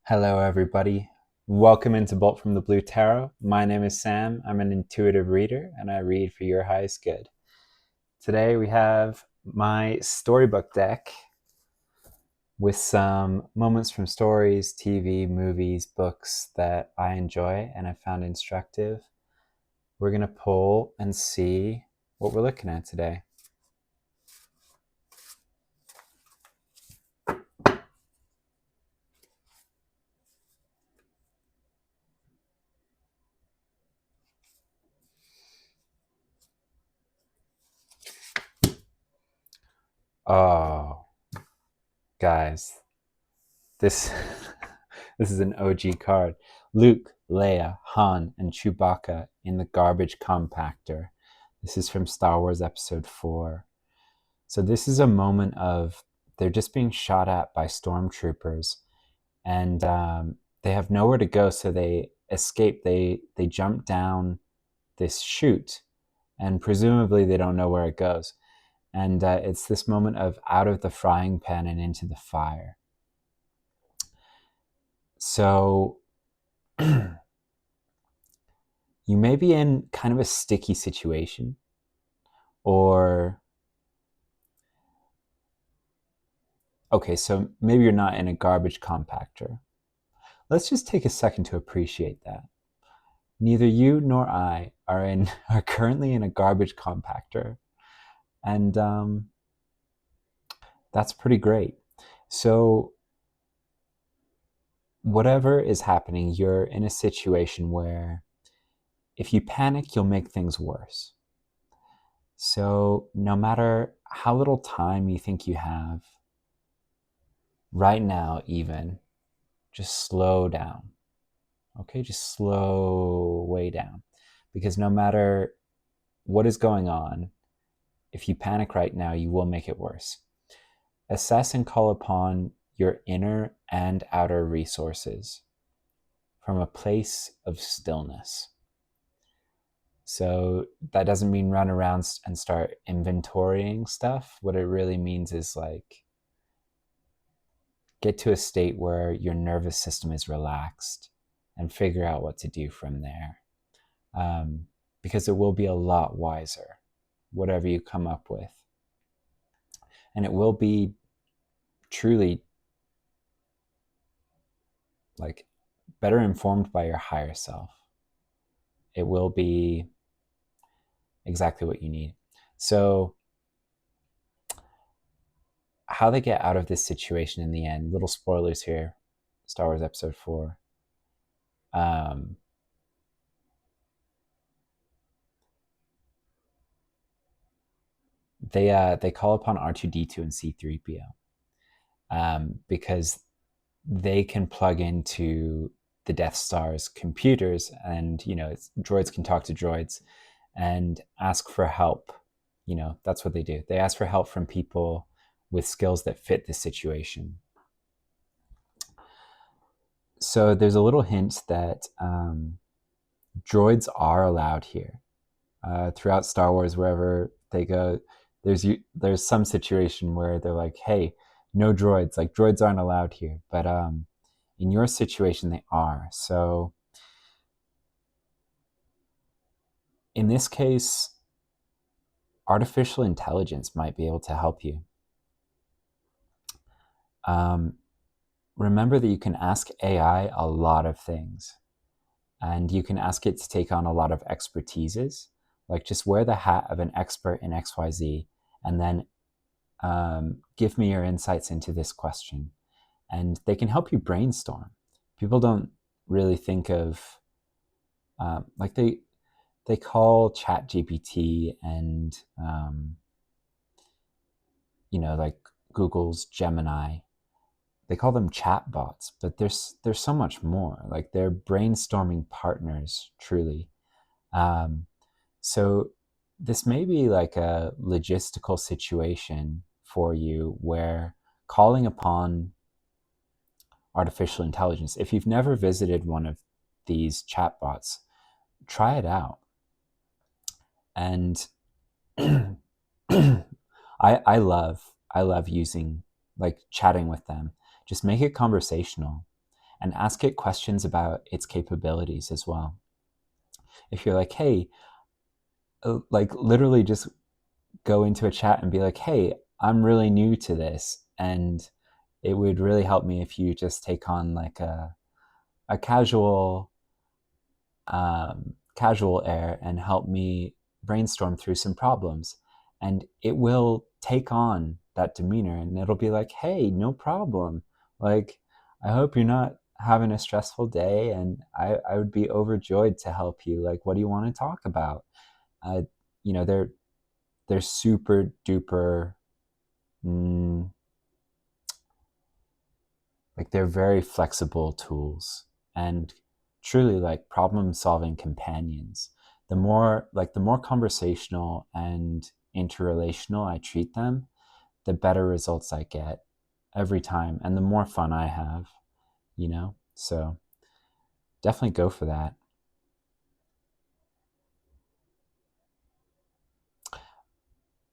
Hello, everybody. Welcome into Bolt from the Blue Tarot. My name is Sam. I'm an intuitive reader, and I read for your highest good. Today we have my storybook deck with some moments from stories, TV, movies, books that I enjoy and I found instructive. We're going to pull and see what we're looking at today. Oh, guys, this this is an OG card. Luke, Leia, Han, and Chewbacca in the garbage compactor. This is from Star Wars Episode 4. So this is a moment of they're just being shot at by stormtroopers, and they have nowhere to go, so they escape. They jump down this chute, and presumably they don't know where it goes. And it's this moment of out of the frying pan and into the fire. So you may be in kind of a sticky situation, or okay, so maybe you're not in a garbage compactor. Let's just take a second to appreciate that. Neither you nor I are currently in a garbage compactor, and that's pretty great. So whatever is happening, you're in a situation where if you panic, you'll make things worse. So no matter how little time you think you have, right now even, just slow down. Okay, just slow way down. Because no matter what is going on, if you panic right now, you will make it worse. Assess and call upon your inner and outer resources from a place of stillness. So that doesn't mean run around and start inventorying stuff. What it really means is like get to a state where your nervous system is relaxed and figure out what to do from there. Because it will be a lot wiser, whatever you come up with. And it will be truly like better informed by your higher self. It will be exactly what you need. So how they get out of this situation in the end, little spoilers here, Star Wars Episode 4. They call upon R2-D2 and C-3PO because they can plug into the Death Star's computers, and droids can talk to droids and ask for help. That's what they do. They ask for help from people with skills that fit the situation. So there's a little hint that droids are allowed here. Throughout Star Wars, wherever they go, there's some situation where they're like, hey, no droids, like droids aren't allowed here. But in your situation, they are. So in this case, artificial intelligence might be able to help you. Remember that you can ask AI a lot of things, and you can ask it to take on a lot of expertises, like just wear the hat of an expert in XYZ, and then give me your insights into this question. And they can help you brainstorm. People don't really think of, like they call ChatGPT and, like Google's Gemini, they call them chatbots, but there's so much more. Like they're brainstorming partners, truly. So this may be like a logistical situation for you where calling upon artificial intelligence, if you've never visited one of these chatbots, try it out. And I love using, like, chatting with them. Just make it conversational and ask it questions about its capabilities as well. If you're like, hey, like literally just go into a chat and be like, hey, I'm really new to this, and it would really help me if you just take on like a casual air and help me brainstorm through some problems. And it will take on that demeanor, and it'll be like, hey, no problem. Like, I hope you're not having a stressful day, and I would be overjoyed to help you. Like, what do you want to talk about? You know, they're super duper, like they're very flexible tools and truly like problem solving companions. The more conversational and interrelational I treat them, the better results I get every time, and the more fun I have, you know? So definitely go for that.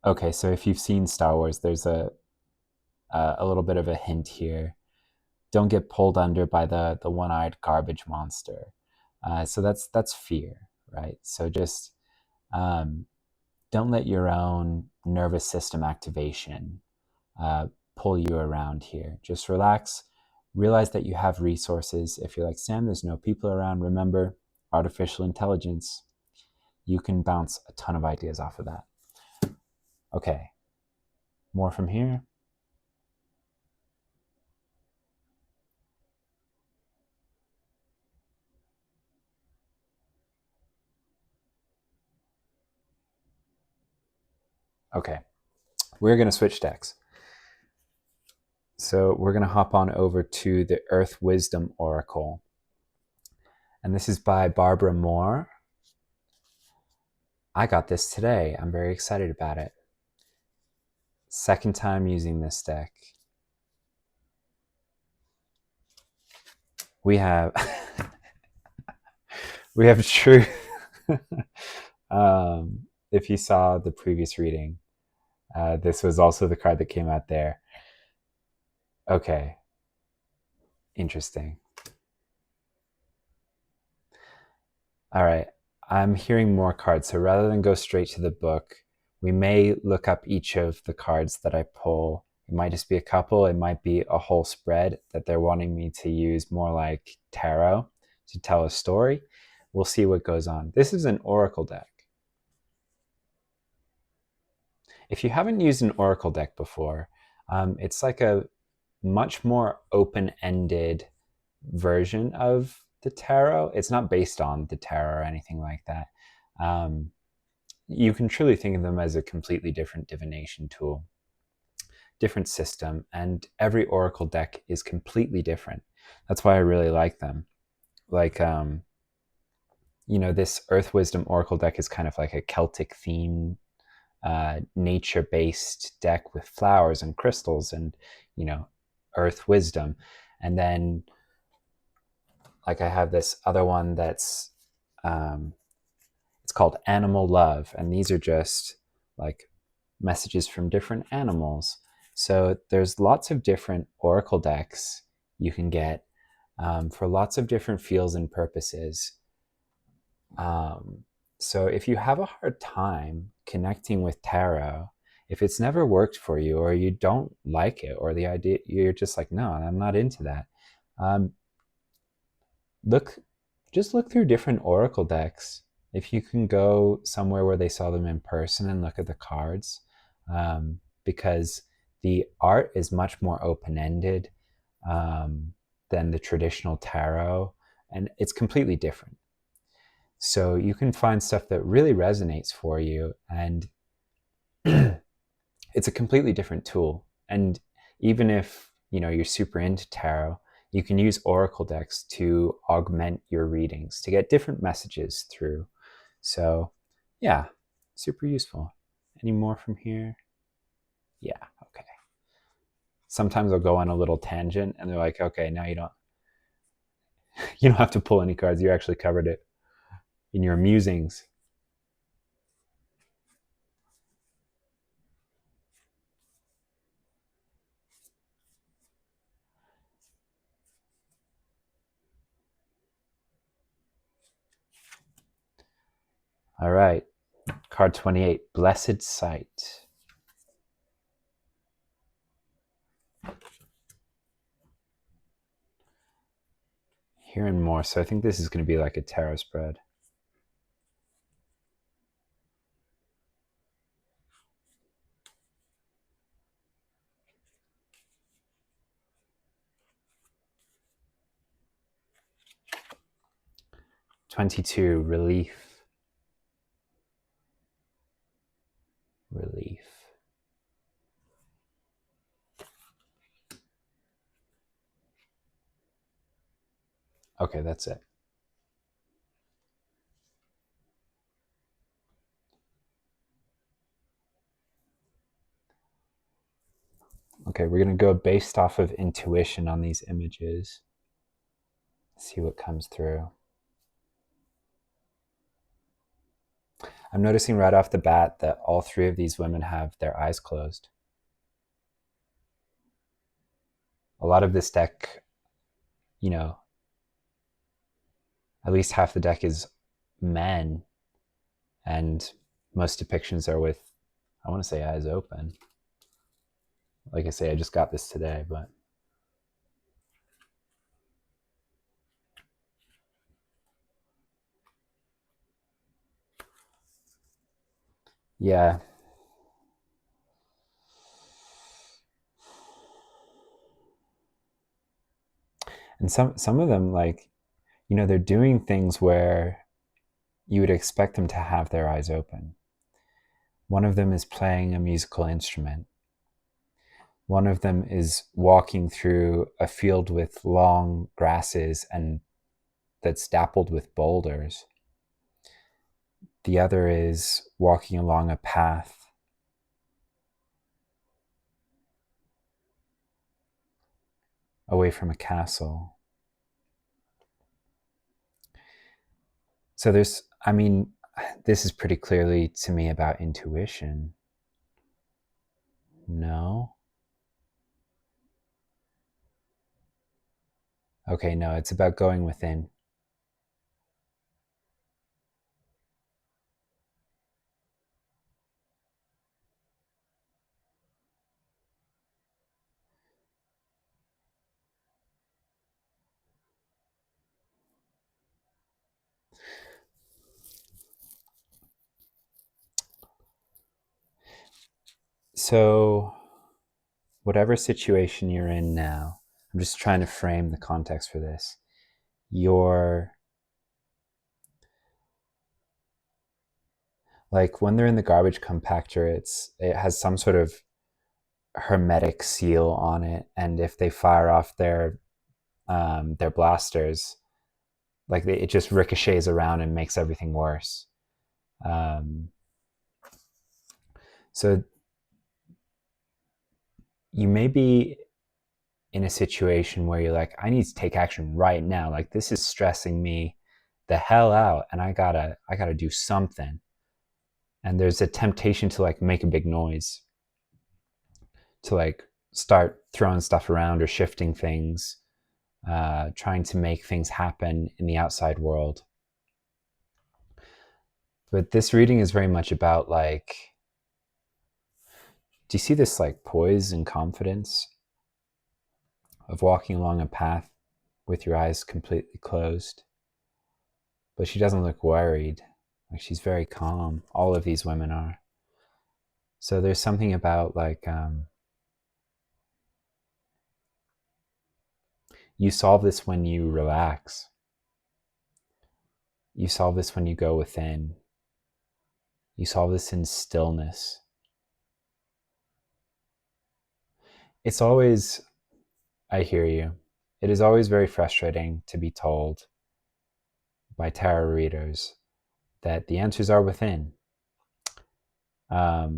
Okay, so if you've seen Star Wars, there's a little bit of a hint here. Don't get pulled under by the one-eyed garbage monster. So that's fear, right? So just don't let your own nervous system activation pull you around here. Just relax. Realize that you have resources. If you're like, Sam, there's no people around, remember, artificial intelligence. You can bounce a ton of ideas off of that. Okay, more from here. Okay, we're going to switch decks. So we're going to hop on over to the Earth Wisdom Oracle. And this is by Barbara Moore. I got this today. I'm very excited about it. Second time using this deck. We have True. If you saw the previous reading, this was also the card that came out there. Okay. Interesting. All right. I'm hearing more cards. So rather than go straight to the book, we may look up each of the cards that I pull. It might just be a couple. It might be a whole spread that they're wanting me to use more like tarot to tell a story. We'll see what goes on. This is an oracle deck. If you haven't used an oracle deck before, it's like a much more open-ended version of the tarot. It's not based on the tarot or anything like that. You can truly think of them as a completely different divination tool, different system, and every oracle deck is completely different. That's why I really like them. Like, this Earth Wisdom Oracle deck is kind of like a Celtic theme, nature-based deck with flowers and crystals and, Earth Wisdom. And then like I have this other one that's it's called Animal Love, and these are just like messages from different animals. So there's lots of different oracle decks you can get for lots of different feels and purposes. So if you have a hard time connecting with tarot, if it's never worked for you, or you don't like it, or the idea, you're just like, no, I'm not into that. Look through different oracle decks. If you can go somewhere where they sell them in person and look at the cards, because the art is much more open-ended than the traditional tarot, and it's completely different. So you can find stuff that really resonates for you, and it's a completely different tool. And even if you're super into tarot, you can use oracle decks to augment your readings to get different messages through. So yeah, super useful. Any more from here? Yeah, okay. Sometimes I'll go on a little tangent and they're like, okay, now you don't have to pull any cards. You actually covered it in your musings. All right. Card 28, Blessed Sight. Hearing more. So I think this is going to be like a tarot spread. $22, relief. Relief. Okay, that's it. Okay, we're going to go based off of intuition on these images. See what comes through. I'm noticing right off the bat that all three of these women have their eyes closed. A lot of this deck, you know, at least half the deck is men, and most depictions are with, I want to say, eyes open. Like I say, I just got this today, but yeah. And some of them, like, you know, they're doing things where you would expect them to have their eyes open. One of them is playing a musical instrument. One of them is walking through a field with long grasses and that's dappled with boulders. The other is walking along a path away from a castle. So there's, I mean, this is pretty clearly to me about intuition. No? Okay, no, it's about going within. So, whatever situation you're in now, I'm just trying to frame the context for this. You're like, when they're in the garbage compactor, it has some sort of hermetic seal on it, and if they fire off their blasters, like it just ricochets around and makes everything worse. So you may be in a situation where you're like, I need to take action right now. Like, this is stressing me the hell out, and I gotta do something. And there's a temptation to like make a big noise, to like start throwing stuff around or shifting things, trying to make things happen in the outside world. But this reading is very much about, like, do you see this like poise and confidence of walking along a path with your eyes completely closed? But she doesn't look worried. Like, she's very calm. All of these women are. So there's something about, like, you solve this when you relax. You solve this when you go within. You solve this in stillness. It's always, I hear you. It is always very frustrating to be told by tarot readers that the answers are within. That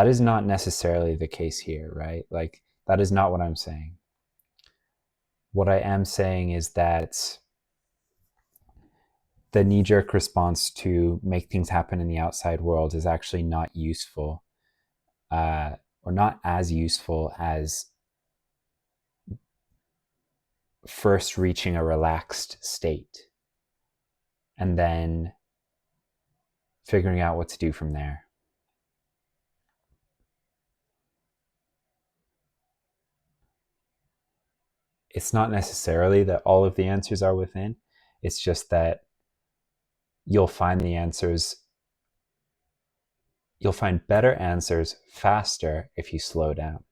is not necessarily the case here, right? Like, that is not what I'm saying. What I am saying is that the knee-jerk response to make things happen in the outside world is actually not useful, or not as useful as first reaching a relaxed state and then figuring out what to do from there. It's not necessarily that all of the answers are within. It's just that you'll find the answers, you'll find better answers faster if you slow down,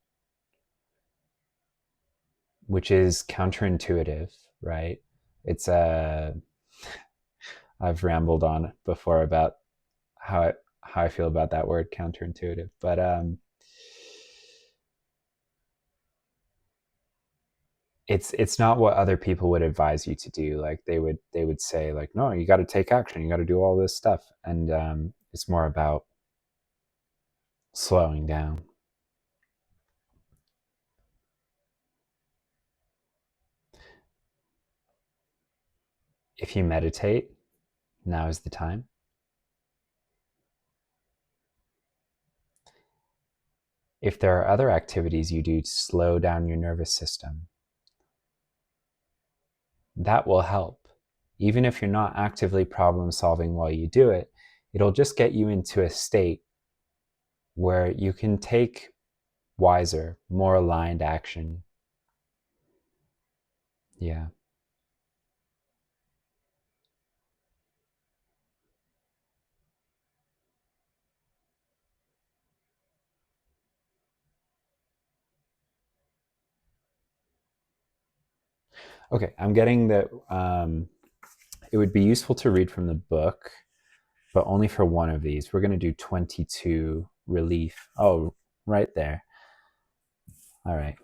which is counterintuitive, right? It's I've rambled on before about how I feel about that word counterintuitive, but it's not what other people would advise you to do. Like they would say like, no, you got to take action, you got to do all this stuff, and it's more about slowing down. If you meditate, now is the time. If there are other activities you do to slow down your nervous system, that will help. Even if you're not actively problem solving while you do it, it'll just get you into a state where you can take wiser, more aligned action. Yeah. Okay, I'm getting that it would be useful to read from the book, but only for one of these. We're going to do 22 relief. Oh, right there. All right.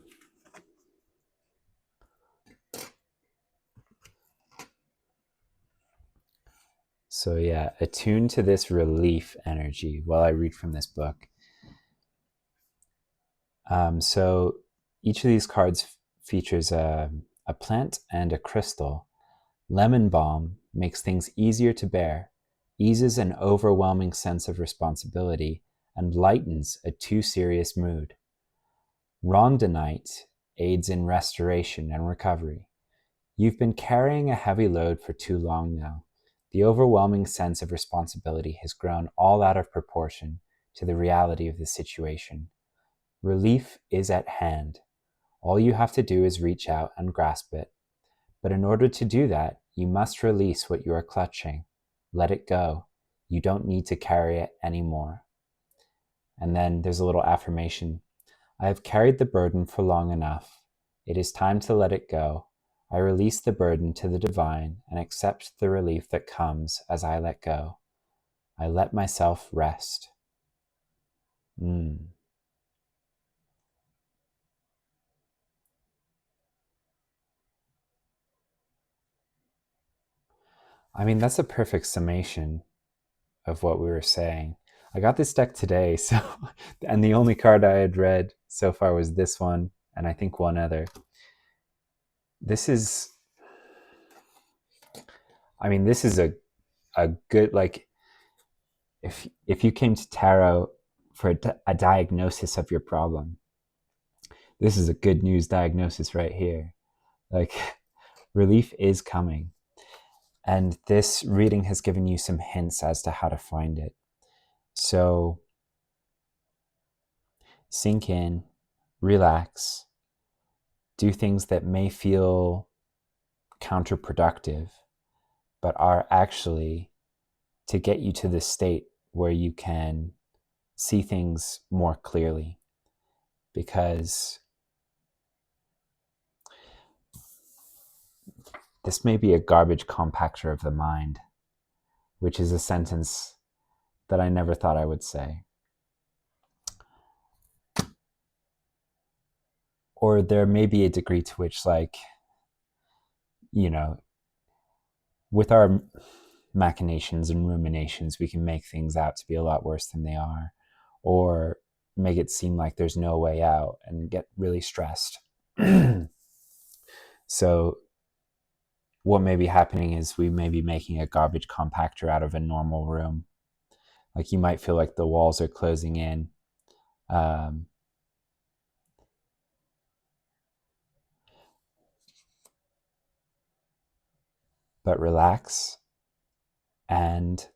So yeah, attune to this relief energy while I read from this book. So each of these cards features a plant and a crystal. Lemon balm makes things easier to bear, eases an overwhelming sense of responsibility, and lightens a too serious mood. Rondonite aids in restoration and recovery. You've been carrying a heavy load for too long now. The overwhelming sense of responsibility has grown all out of proportion to the reality of the situation. Relief is at hand. All you have to do is reach out and grasp it. But in order to do that, you must release what you are clutching. Let it go. You don't need to carry it anymore. And then there's a little affirmation. I have carried the burden for long enough. It is time to let it go. I release the burden to the divine and accept the relief that comes as I let go. I let myself rest. I mean, that's a perfect summation of what we were saying. I got this deck today, so and the only card I had read so far was this one, and I think one other. This is, I mean, this is a good, like, if you came to tarot for a diagnosis of your problem, this is a good news diagnosis right here. Like, relief is coming. And this reading has given you some hints as to how to find it. So sink in, relax, do things that may feel counterproductive, but are actually to get you to this state where you can see things more clearly. Because this may be a garbage compactor of the mind, which is a sentence that I never thought I would say. Or there may be a degree to which, like, you know, with our machinations and ruminations, we can make things out to be a lot worse than they are, or make it seem like there's no way out and get really stressed. So what may be happening is we may be making a garbage compactor out of a normal room. Like, you might feel like the walls are closing in. But relax and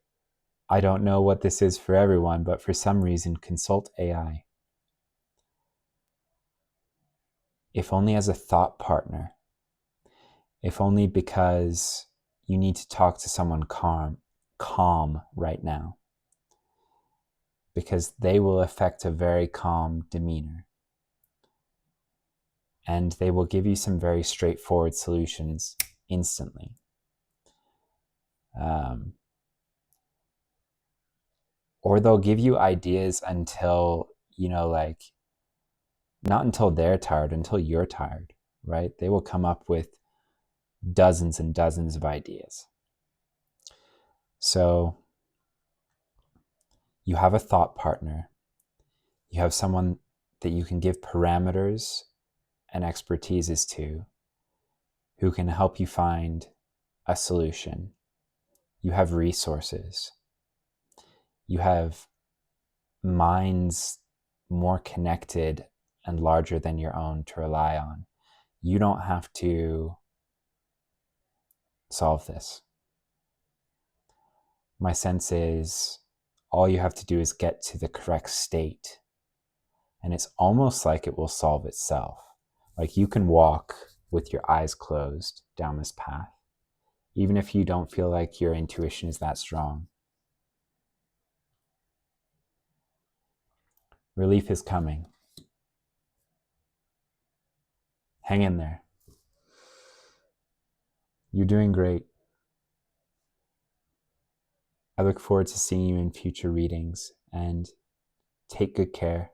I don't know what this is for everyone, but for some reason, consult AI. If only as a thought partner, if only because you need to talk to someone calm right now, because they will affect a very calm demeanor. And they will give you some very straightforward solutions instantly. Or they'll give you ideas until, not until they're tired, until you're tired, right? They will come up with dozens and dozens of ideas. So you have a thought partner. You have someone that you can give parameters and expertises to, who can help you find a solution. You have resources. You have minds more connected and larger than your own to rely on. You don't have to solve this. My sense is all you have to do is get to the correct state, and it's almost like it will solve itself. Like you can walk with your eyes closed down this path, even if you don't feel like your intuition is that strong. Relief is coming. Hang in there. You're doing great. I look forward to seeing you in future readings, and take good care.